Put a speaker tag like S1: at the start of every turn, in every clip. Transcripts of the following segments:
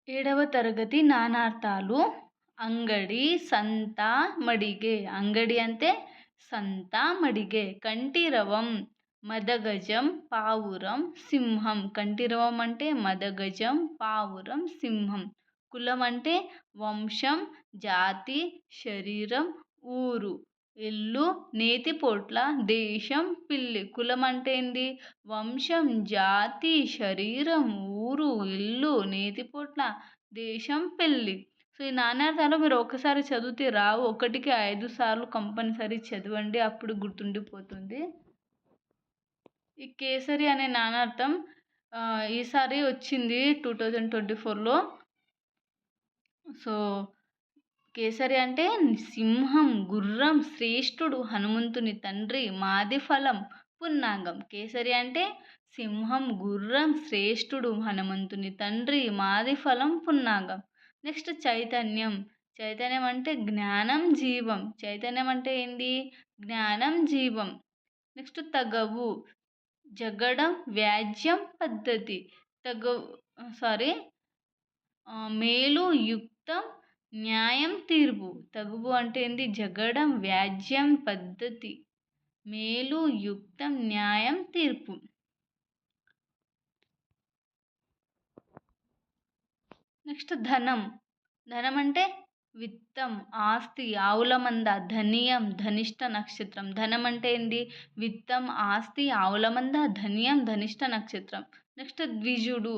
S1: ఏడవ తరగతి నానార్థాలు. అంగడి, సంత, మడిగే. అంగడి అంటే సంత, మడిగే. కంఠీరవం, మదగజం, పావురం, సింహం. కంఠీరవం అంటే మదగజం, పావురం, సింహం. కులం అంటే వంశం, జాతి, శరీరం, ఊరు. ఇల్లు, నేతిపోట్ల, దేశం, పిల్లి. కులం అంటే ఏంది? వంశం, జాతి, శరీరం, ఊరు, ఇల్లు, నేతిపోట్ల, దేశం, పెళ్ళి. సో ఈ నానార్థాలు మీరు ఒక్కసారి చదివితే రావు. 1కి 5 సార్లు కంపల్సరీ చదవండి. అప్పుడు గుర్తుండిపోతుంది. ఈ కేసరి అనే నానార్థం ఈసారి వచ్చింది 2024లో. సో కేసరి అంటే సింహం, గుర్రం, శ్రేష్ఠుడు, హనుమంతుని తండ్రి, మాది ఫలం, పున్నాగం. కేసరి అంటే సింహం, గుర్రం, శ్రేష్ఠుడు, హనుమంతుని తండ్రి, మాది ఫలం, పున్నాగం. నెక్స్ట్ చైతన్యం. చైతన్యం అంటే జ్ఞానం, జీవం. చైతన్యం అంటే ఏంది? జ్ఞానం, జీవం. నెక్స్ట్ తగవు. జగడం, వ్యాజ్యం, పద్ధతి. మేలు, యుక్తం, న్యాయం, తీర్పు. తగువు అంటే ఏంది? జగడం, వ్యాజ్యం, పద్ధతి. మేలు, యుక్తం, న్యాయం, తీర్పు. నెక్స్ట్ ధనం. ధనం అంటే విత్తం, ఆస్తి, ఆవుల మంద, ధనియం, ధనిష్ట నక్షత్రం. ధనం అంటే ఏంది? విత్తం, ఆస్తి, ఆవుల మంద, ధనియం, ధనిష్ట నక్షత్రం. నెక్స్ట్ ద్విజుడు.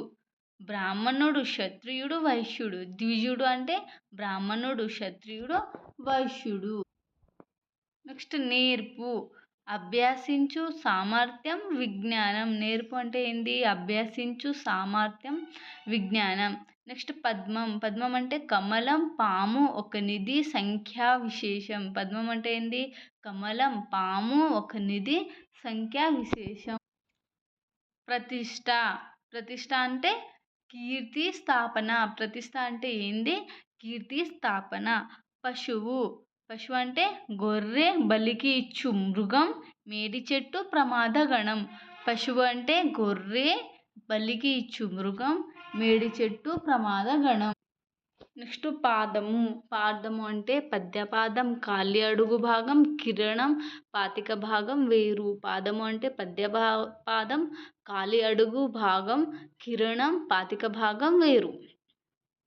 S1: బ్రాహ్మణుడు, క్షత్రియుడు, వైశ్యుడు. ద్విజుడు అంటే బ్రాహ్మణుడు, క్షత్రియుడు, వైశ్యుడు. నెక్స్ట్ నేర్పు. అభ్యసించు, సామర్థ్యం, విజ్ఞానం. నేర్పు అంటే ఏంది? అభ్యసించు, సామర్థ్యం, విజ్ఞానం. నెక్స్ట్ పద్మం. పద్మం అంటే కమలం, పాము, ఒక నిధి, సంఖ్యా విశేషం. పద్మం అంటే ఏంది? కమలం, పాము, ఒక నిధి, సంఖ్యా విశేషం. ప్రతిష్ట. ప్రతిష్ట అంటే కీర్తి స్థాపన. ప్రతిష్ట అంటే ఏంది? కీర్తి స్థాపన. పశువు. పశువు అంటే గొర్రె, బలికి ఇచ్చు మృగం, మేడి చెట్టు, ప్రమాదగణం. పశువు అంటే గొర్రె, బలికి ఇచ్చు మృగం, మేడి చెట్టు, ప్రమాదగణం. నెక్స్ట్ పాదము. పాదము అంటే పద్యపాదం, కాలి అడుగు భాగం, కిరణం, పాతిక భాగం, వేరు. పాదము అంటే పాదం, కాలి అడుగు భాగం, కిరణం, పాతిక భాగం, వేరు.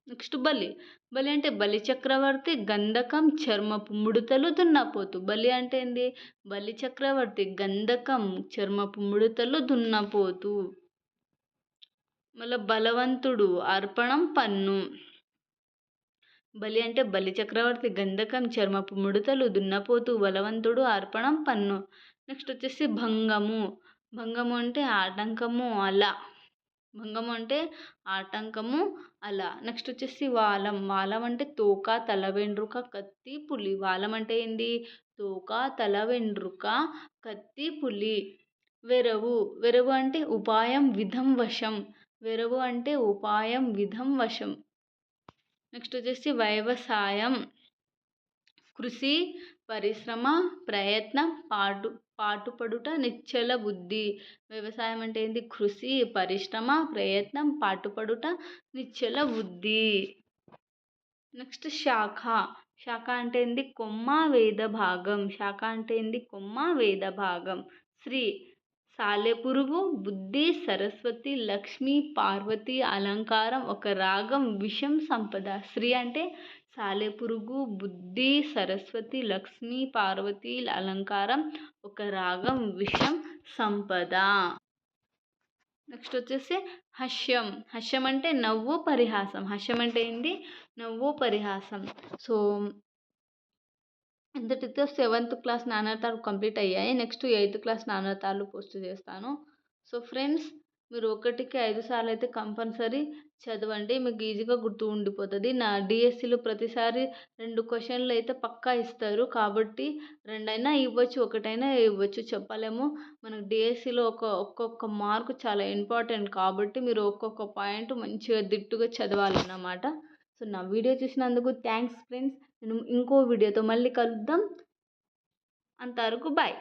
S1: నెక్స్ట్ బలి. బలి అంటే బలి చక్రవర్తి, గంధకం, చర్మపు ముడతలు, దున్నపోతు. బలి అంటే ఏంది? బలి చక్రవర్తి, గంధకం, చర్మపు ముడతలు, దున్నపోతు. మళ్ళీ బలవంతుడు, అర్పణం, పన్ను. బలి అంటే బలి చక్రవర్తి, గంధకం, చర్మపు ముడతలు, దున్నపోతు, బలవంతుడు, అర్పణం, పన్ను. నెక్స్ట్ వచ్చేసి భంగము. భంగము అంటే ఆటంకము, అల. భంగము అంటే ఆటంకము, అల. నెక్స్ట్ వచ్చేసి వాలం. వాలం అంటే తోక, తల వెండ్రుక, కత్తి, పులి. వాలం అంటే ఏంది? తోక, తల వెండ్రుక, కత్తి, పులి. వెరవు. వెరవు అంటే ఉపాయం, విధం, వశం. వెరవు అంటే ఉపాయం, విధం, వశం. నెక్స్ట్ వచ్చేసి వ్యవసాయం. కృషి, పరిశ్రమ, ప్రయత్నం, పాటుపడుట, నిశ్చల బుద్ధి. వ్యవసాయం అంటే ఏంది? కృషి, పరిశ్రమ, ప్రయత్నం, పాటుపడుట, నిశ్చల బుద్ధి. నెక్స్ట్ శాఖ. శాఖ అంటే ఏంది? కొమ్మ, వేద భాగం. శాఖ అంటే ఏంది? కొమ్మ, వేద భాగం. శ్రీ. సాలెపురుగు, బుద్ధి, సరస్వతి, లక్ష్మి, పార్వతి, అలంకారం, ఒక రాగం, విషం, సంపద. శ్రీ అంటే సాలెపురుగు, బుద్ధి, సరస్వతి, లక్ష్మి, పార్వతి, అలంకారం, ఒక రాగం, విషం, సంపద. నెక్స్ట్ వచ్చేసి హస్యం. హస్యం అంటే నవ్వు, పరిహాసం. హస్యం అంటే ఏంది? నవ్వు, పరిహాసం. సో ఇంతటితో 7th క్లాస్ నానార్థాలు కంప్లీట్ అయ్యాయి. నెక్స్ట్ 8th క్లాస్ నానార్థాలు పోస్ట్ చేస్తాను. సో ఫ్రెండ్స్, మీరు 1కి 5 సార్లు అయితే కంపల్సరీ చదవండి. మీకు ఈజీగా గుర్తు ఉండిపోతుంది. నా డిఎస్సిలో ప్రతిసారి 2 క్వశ్చన్లు అయితే పక్కా ఇస్తారు. కాబట్టి 2 అయినా ఇవ్వచ్చు, 1 అయినా ఇవ్వచ్చు, చెప్పలేము. మనకు డిఎస్సిలో ఒక్కొక్క మార్కు చాలా ఇంపార్టెంట్. కాబట్టి మీరు ఒక్కొక్క పాయింట్ మంచిగా దిట్టుగా చదవాలన్నమాట. సో నా వీడియో చూసినందుకు థ్యాంక్స్ ఫ్రెండ్స్. నేను ఇంకో వీడియోతో మళ్ళీ కలుద్దాం. అంతవరకు బాయ్.